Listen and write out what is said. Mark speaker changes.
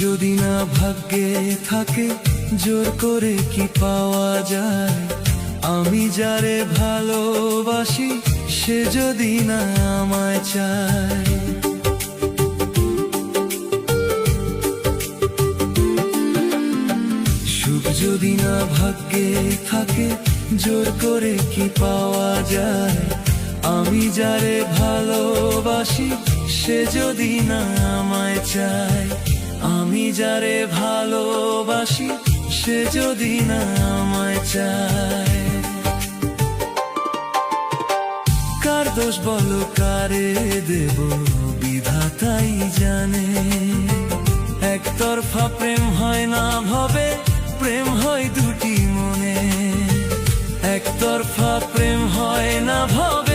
Speaker 1: যদি না ভাগ্যে থাকে জোর করে কি পাওয়া যায়, আমি যারে ভালোবাসি সে যদি না আমায় চায়। সুখ যদি না ভাগ্যে থাকে জোর করে কি পাওয়া যায়, আমি যারে ভালোবাসি সে যদি না আমায় চায়। আমি যারে ভালোবাসি সে যদি না আমায় চায়। কার দোষ বলো কারে দেব বিধাতাই জানে। একতরফা প্রেম হয় না ভবে, প্রেম হয় দুটি মনে। একতরফা প্রেম হয় না ভবে,